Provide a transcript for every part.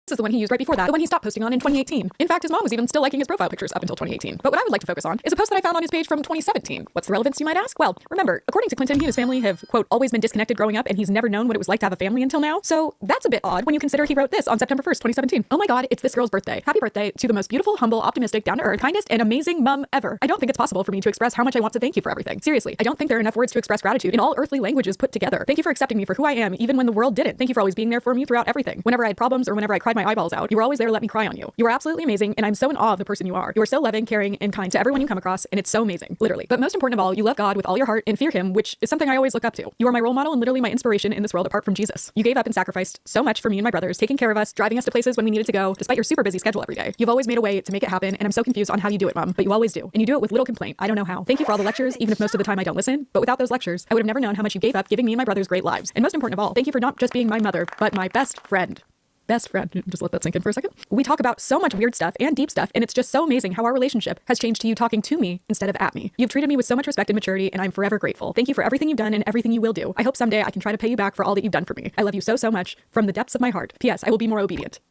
This is the one he used right before that, the one he stopped posting on in 2018. In fact, his mom was even still liking his profile pictures up until 2018. But what I would like to focus on is a post that I found on his page from 2017. What's the relevance, you might ask? Well, remember, according to Clinton, he and his family have, quote, always been disconnected growing up, and he's never known what it was like to have a family until now. So that's a bit odd when you consider he wrote this on September 1st, 2017. Oh my god, it's this girl's birthday. Happy birthday to the most beautiful, humble, optimistic, down-to-earth, kindest, and amazing mum ever. I don't think it's possible for me to express how much I want to thank you for everything. Seriously, I don't think there are enough words to express gratitude in all earthly languages put together. Thank you for accepting me for who I am, even when the world didn't. Thank you for always being there for me throughout everything. Whenever I had problems or whenever I cried my eyeballs out, you were always there to let me cry on you. You are absolutely amazing, and I'm so in awe of the person you are. You are so loving, caring, and kind to everyone you come across, and it's so amazing, literally. But most important of all, you love God with all your heart and fear him, which is something I always look up to. You are my role model and literally my inspiration in this world apart from Jesus. You gave up and sacrificed so much for me and my brothers, taking care of us, driving us to places when we needed to go, despite your super busy schedule every day. You've always made a way to make it happen, and I'm so confused on how you do it, Mom, but you always do. And you do it with little complaint. I don't know how. Thank you for all the lectures, even if most of the time I don't listen, but without those lectures, I would have never known how much you gave up giving me and my brothers great lives. And most important of all, thank you for not just being my mother, but my best friend. Best friend. Just let that sink in for a second. We talk about so much weird stuff and deep stuff, and it's just so amazing how our relationship has changed to you talking to me instead of at me. You've treated me with so much respect and maturity, and I'm forever grateful. Thank you for everything you've done and everything you will do. I hope someday I can try to pay you back for all that you've done for me. I love you so, so much from the depths of my heart. P.S. I will be more obedient.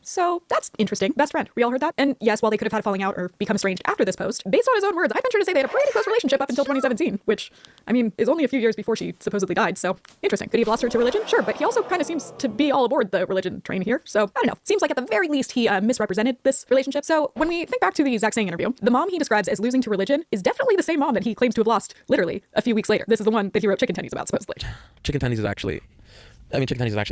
So that's interesting. Best friend. We all heard that? And yes, while they could have had a falling out or become estranged after this post, based on his own words, I venture to say they had a pretty close relationship up until 2017, which, I mean, is only a few years before she supposedly died, so interesting. Could he have lost her to religion? Sure, but he also kind of seems to be all aboard the religion train here, so I don't know. Seems like at the very least he misrepresented this relationship. So when we think back to the Zach Sang interview, the mom he describes as losing to religion is definitely the same mom that he claims to have lost, literally, a few weeks later. This is the one that he wrote Chicken Tendies about, supposedly. Chicken Tendies is actually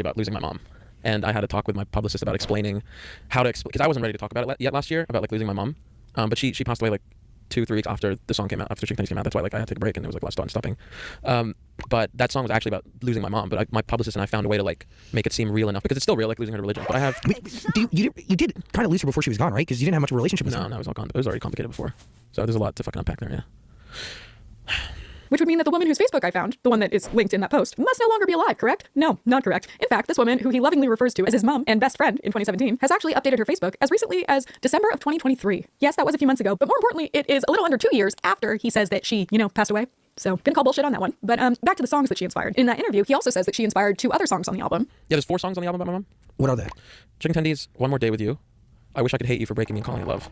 about losing my mom. And I had a talk with my publicist about explaining how to explain, because I wasn't ready to talk about it yet last year, about like losing my mom. But she passed away like 2-3 weeks after the song came out, after Chicken Tendies came out. That's why like I had to take a break, and it was like less start and stopping. But that song was actually about losing my mom. But my publicist and I found a way to like make it seem real enough, because it's still real, like losing her to religion. But I have. You did kind of lose her before she was gone, right? Because you didn't have much of a relationship with her. No, it was all gone. It was already complicated before. So there's a lot to fucking unpack there. Yeah. Which would mean that the woman whose Facebook I found, the one that is linked in that post, must no longer be alive, correct? No, not correct. In fact, this woman, who he lovingly refers to as his mom and best friend in 2017, has actually updated her Facebook as recently as December of 2023. Yes, that was a few months ago, but more importantly, it is a little under 2 years after he says that she, passed away. So, gonna call bullshit on that one. But back to the songs that she inspired. In that interview, he also says that she inspired 2 other songs on the album. Yeah, there's 4 songs on the album about my mom. What are they? Chicken Tendies, One More Day With You, I Wish I Could Hate You for Breaking Me and Calling It Love.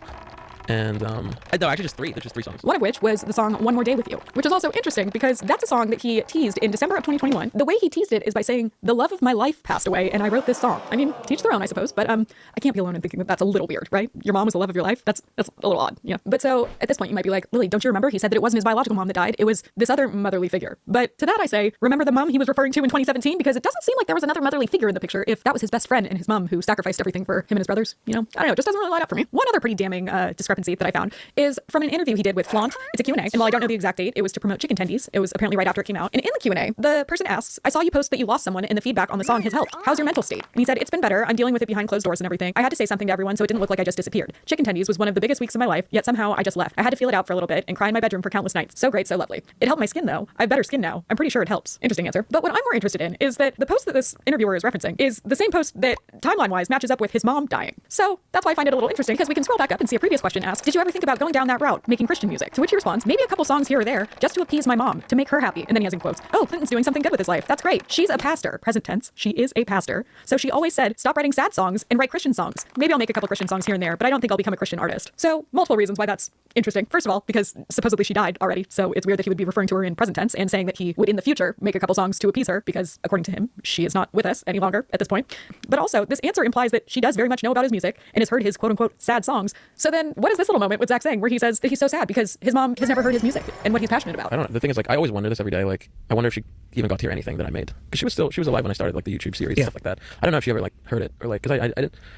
And no, actually just 3. There's just 3 songs. One of which was the song One More Day With You, which is also interesting because that's a song that he teased in December of 2021. The way he teased it is by saying, the love of my life passed away and I wrote this song. I mean, teach their own, I suppose, but I can't be alone in thinking that that's a little weird, right? Your mom was the love of your life? That's a little odd, yeah. But so at this point you might be like, Lily, don't you remember? He said that it wasn't his biological mom that died. It was this other motherly figure. But to that I say, remember the mom he was referring to in 2017? Because it doesn't seem like there was another motherly figure in the picture if that was his best friend and his mom who sacrificed everything for him and his brothers. I don't know, it just doesn't really line up for me. One other pretty damning discrepancy that I found is from an interview he did with Flaunt. It's a Q&A, and while I don't know the exact date, it was to promote Chicken Tendies. It was apparently right after it came out. And in the Q&A, the person asks, I saw you post that you lost someone and the feedback on the song has helped. How's your mental state? And he said, it's been better. I'm dealing with it behind closed doors and everything. I had to say something to everyone so it didn't look like I just disappeared. Chicken Tendies was one of the biggest weeks of my life, yet somehow I just left. I had to feel it out for a little bit and cry in my bedroom for countless nights. So great, so lovely. It helped my skin though. I have better skin now. I'm pretty sure it helps. Interesting answer. But what I'm more interested in is that the post that this interviewer is referencing is the same post that timeline-wise matches up with his mom dying. So that's why I find it a little interesting, because we can scroll back up and see a previous question asked, did you ever think about going down that route, making Christian music? To which he responds, maybe a couple songs here or there, just to appease my mom, to make her happy. And then he has in quotes, oh, Clinton's doing something good with his life. That's great. She's a pastor. Present tense. She is a pastor. So she always said, stop writing sad songs and write Christian songs. Maybe I'll make a couple Christian songs here and there, but I don't think I'll become a Christian artist. So multiple reasons why that's interesting. First of all, because supposedly she died already. So it's weird that he would be referring to her in present tense and saying that he would in the future make a couple songs to appease her, because according to him, she is not with us any longer at this point. But also this answer implies that she does very much know about his music and has heard his quote unquote sad songs. So then what is this little moment with Zach Sang where he says that he's so sad because his mom has never heard his music and what he's passionate about? I don't know. The thing is, like, I always wonder this every day. Like, I wonder if she even got to hear anything that I made, because she was alive when I started like the YouTube series and stuff like that. I don't know if she ever like heard it, or like, because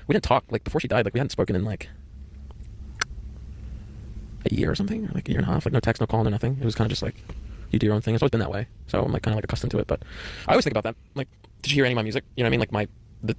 we didn't talk like before she died. Like, we hadn't spoken in like a year or something, or like a year and a half. Like, no text, no call, no nothing. It was kind of just like, you do your own thing. It's always been that way. So I'm like kind of like accustomed to it. But I always think about that. Like, did she hear any of my music? You know what I mean? Like the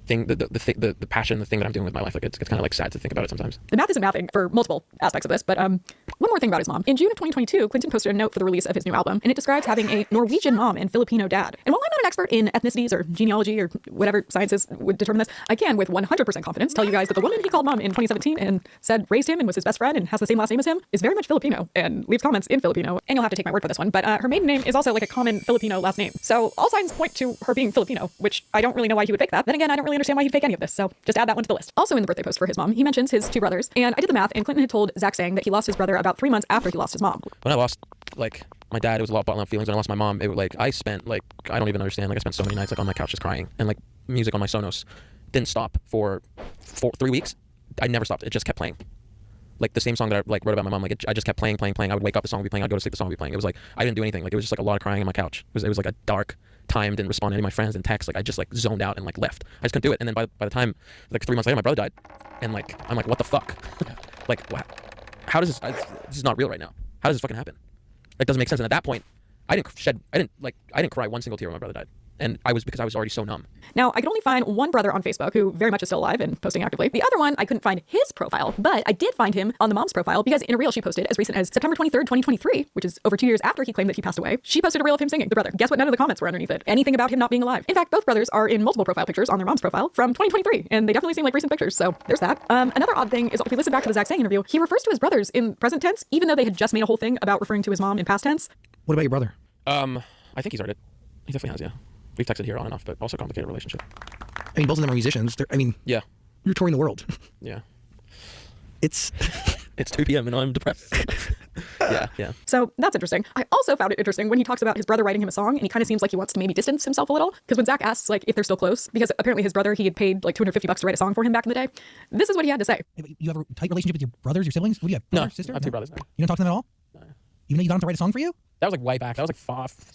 passion, the thing that I'm doing with my life. Like, it's kind of like sad to think about it sometimes. The math isn't mathing for multiple aspects of this, but one more thing about his mom. In June of 2022, Clinton posted a note for the release of his new album, and it describes having a Norwegian mom and Filipino dad. And while I'm not an expert in ethnicities or genealogy or whatever sciences would determine this, I can with 100% confidence tell you guys that the woman he called mom in 2017 and said raised him and was his best friend and has the same last name as him is very much Filipino and leaves comments in Filipino. And you'll have to take my word for this one, but her maiden name is also like a common Filipino last name. So all signs point to her being Filipino, which I don't really know why he would fake that. Then again, again, I don't really understand why he'd fake any of this, so just add that one to the list. Also in the birthday post for his mom, he mentions his two brothers, and I did the math, and Clinton had told Zach Sang that he lost his brother about 3 months after he lost his mom. When I lost, like, my dad, it was a lot of bottled up feelings. When I lost my mom, it was like, I spent, like, I don't even understand. Like, I spent so many nights, like, on my couch just crying. And, like, music on my Sonos didn't stop for 3 weeks. I never stopped. It just kept playing. Like, the same song that I, like, wrote about my mom, like, I just kept playing. I would wake up, the song would be playing. I'd go to sleep, the song would be playing. It was like, I didn't do anything. Like, it was just, like, a lot of crying on my couch. It was like, a dark time. Didn't respond to any of my friends and texts. Like, I just, like, zoned out and, like, left. I just couldn't do it. And then by the time, like, 3 months later, my brother died. And, like, I'm like, what the fuck? Like, how does this, this is not real right now. How does this fucking happen? Like, doesn't make sense. And at that point, I didn't cry one single tear when my brother died. And because I was already so numb. Now, I could only find one brother on Facebook who very much is still alive and posting actively. The other one, I couldn't find his profile, but I did find him on the mom's profile because in a reel she posted as recent as September 23rd, 2023, which is over 2 years after he claimed that he passed away, she posted a reel of him singing, the brother. Guess what? None of the comments were underneath it. Anything about him not being alive. In fact, both brothers are in multiple profile pictures on their mom's profile from 2023, and they definitely seem like recent pictures, so there's that. Another odd thing is if we listen back to the Zach Sang interview, he refers to his brothers in present tense, even though they had just made a whole thing about referring to his mom in past tense. What about your brother? I think he started. He definitely has, yeah. We've texted here on and off, but also a complicated relationship. I mean, both of them are musicians. Yeah. You're touring the world. Yeah. It's 2 p.m. and I'm depressed. Yeah. So that's interesting. I also found it interesting when he talks about his brother writing him a song, and he kind of seems like he wants to maybe distance himself a little. Because when Zach asks like if they're still close, because apparently his brother, he had paid like $250 to write a song for him back in the day. This is what he had to say. You have a tight relationship with your brothers, your siblings? What do you have? No, Brother, sister? I have 2 brothers now. You don't talk to them at all? No. Even though you got them to write a song for you? That was like way back. That was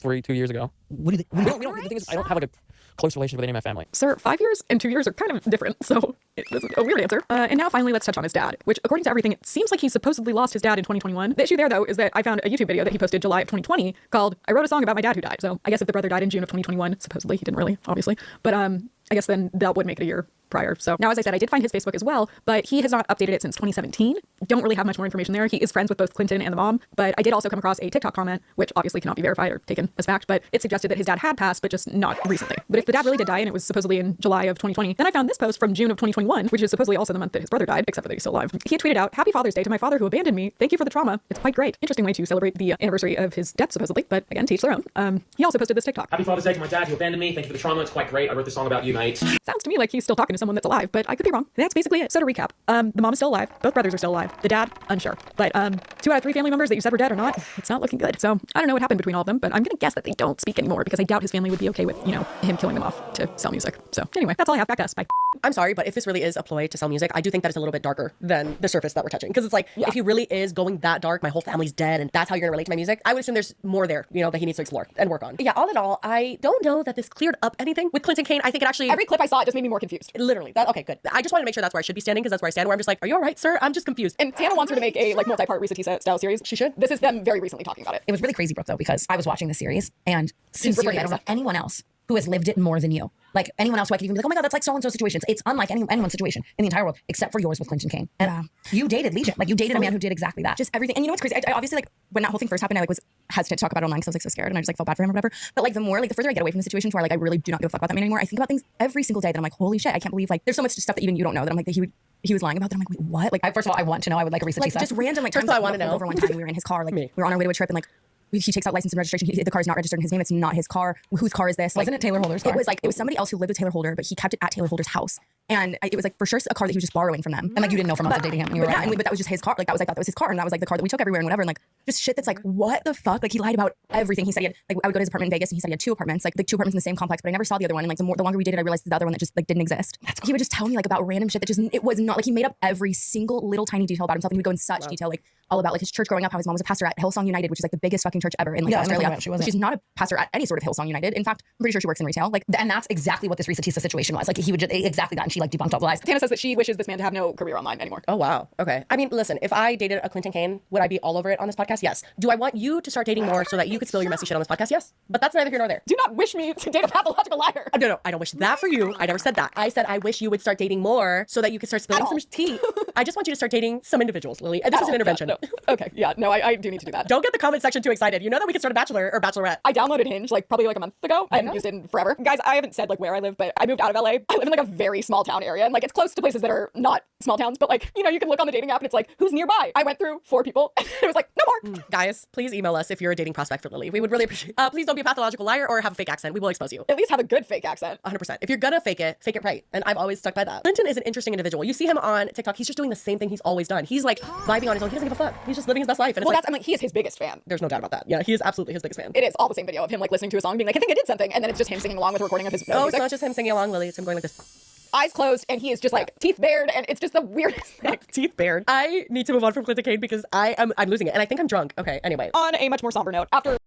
like 2 years ago. What do they? We don't, the thing is, I don't have like a close relationship with any of my family. Sir, 5 years and 2 years are kind of different, so this is a weird answer. And now finally, let's touch on his dad, which according to everything, it seems like he supposedly lost his dad in 2021. The issue there, though, is that I found a YouTube video that he posted July of 2020 called I Wrote a Song About My Dad Who Died. So I guess if the brother died in June of 2021, supposedly he didn't really, obviously. But I guess then that would make it a year prior. So now, as I said, I did find his Facebook as well, but he has not updated it since 2017. Don't really have much more information there. He is friends with both Clinton and the mom, but I did also come across a TikTok comment, which obviously cannot be verified or taken as fact, but it suggested that his dad had passed, but just not recently. But if the dad really did die and it was supposedly in July of 2020, then I found this post from June of 2021, which is supposedly also the month that his brother died, except for that he's still alive. He had tweeted out, "Happy Father's Day to my father who abandoned me. Thank you for the trauma. It's quite great." Interesting way to celebrate the anniversary of his death, supposedly, but again, to each their own. He also posted this TikTok. Happy Father's Day to my dad who abandoned me. Thank you for the trauma. It's quite great. I wrote this song about you, mate. Sounds to me like he's still talking to someone that's alive, but I could be wrong. That's basically it. So to recap, the mom is still alive. Both brothers are still alive. The dad, unsure. But 2 out of 3 family members that you said were dead or not, it's not looking good. So I don't know what happened between all of them, but I'm gonna guess that they don't speak anymore because I doubt his family would be okay with, him killing them off to sell music. So anyway, that's all I have. Back to us. Bye. I'm sorry, but if this really is a ploy to sell music, I do think that it's a little bit darker than the surface that we're touching. Because it's like, if he really is going that dark, my whole family's dead, and that's how you're gonna relate to my music, I would assume there's more there, that he needs to explore and work on. Yeah, all in all, I don't know that this cleared up anything with Clinton Kane. I think it actually... Every clip I saw, it just made me more confused. Literally. Okay, good. I just wanted to make sure that's where I should be standing, because that's where I stand, where I'm just like, are you all right, sir? I'm just confused. And Tana wants her to make a multi-part Risa Tisa style series. She should. This is them very recently talking about it. It was really crazy, Brooke, though, because I was watching the series, and Super sincerely, I don't know crazy. anyone else who has lived it more than you. Like, anyone else who I could even be like, oh my God, that's like so-and-so situations. It's unlike anyone's situation in the entire world, except for yours with Clinton Kane. And you dated Legion. Like, you dated a man who did exactly that. Just everything. And you know what's crazy? I obviously, like, when that whole thing first happened, I was hesitant to talk about it online because I was so scared and I just felt bad for him or whatever. But like the further I get away from the situation to where I really do not give a fuck about that man anymore, I think about things every single day that I'm like, holy shit, I can't believe there's so much stuff that even you don't know that I'm like that he was lying about that. I'm like, wait, what? First of all, I want to know. I would like a Risa Tisa. Just random First of all, I want to know. Over one time we were in his car, we were on our way to a trip and he takes out license and registration. The car's not registered in his name. It's not his car. Whose car is this? Wasn't it Taylor Holder's car? It was somebody else who lived with Taylor Holder, but he kept it at Taylor Holder's house. And it was for sure a car that he was just borrowing from them. And you didn't know for months of dating him. And you were But that was just his car. I thought that was his car, and that was the car that we took everywhere and whatever. And just shit that's what the fuck? He lied about everything. He said he had I would go to his apartment in Vegas, and he said he had 2 apartments, 2 apartments in the same complex, but I never saw the other one. And the longer we dated, I realized the other one that just didn't exist. He would just tell me about random shit that just it was not he made up every single little tiny detail about himself, and he would go in such detail all about his church growing up, how his mom was a pastor at Hillsong United, which is the biggest fucking church ever in Australia. She's not a pastor at any sort of Hillsong United. In fact, I'm pretty sure she works in retail. And that's exactly what this Risa Tisa situation was. He would just exactly that, and she debunked all the lies. Tana says that she wishes this man to have no career online anymore. Oh, wow. Okay. I mean, listen, if I dated a Clinton Kane, would I be all over it on this podcast? Yes. Do I want you to start dating more so that you could spill your messy shit on this podcast? Yes. But that's neither here nor there. Do not wish me to date a pathological liar. No, I don't wish that for you. I never said that. I said I wish you would start dating more so that you could start spilling some tea I just want you to start dating some individuals, Lily. And this is an intervention. Yeah, no. Okay, yeah, no, I do need to do that. Don't get the comment section too excited. You know that we can start a bachelor or bachelorette. I downloaded Hinge like probably like a month ago. I haven't used it in forever. Guys, I haven't said like where I live, but I moved out of LA. I live in like a very small town area, and like it's close to places that are not small towns, but like, you know, you can look on the dating app and it's like, who's nearby? I went through 4 people and it was like, no more. Guys, please email us if you're a dating prospect for Lily. We would really appreciate. Please don't be a pathological liar or have a fake accent. We will expose you. At least have a good fake accent. 100%. If you're gonna fake it right. And I've always stuck by that. Clinton is an interesting individual. You see him on TikTok. He's just doing the same thing he's always done. He's like vibing on his own. He doesn't give a fuck. He's just living his best life. And it's Well, like, that's, I'm like, he is his biggest fan. there's no doubt about that. Yeah, he is absolutely his biggest fan. It is all the same video of him like listening to a song, being like, I think I did something, and then it's just him singing along with a recording of his Oh, it's music. not just him singing along, Lily. It's him going like this. Eyes closed, and he is just like teeth bared, and it's just the weirdest thing. Teeth bared. I need to move on from Clinton Kane because I'm losing it. And I think I'm drunk. Okay, anyway. On a much more somber note, after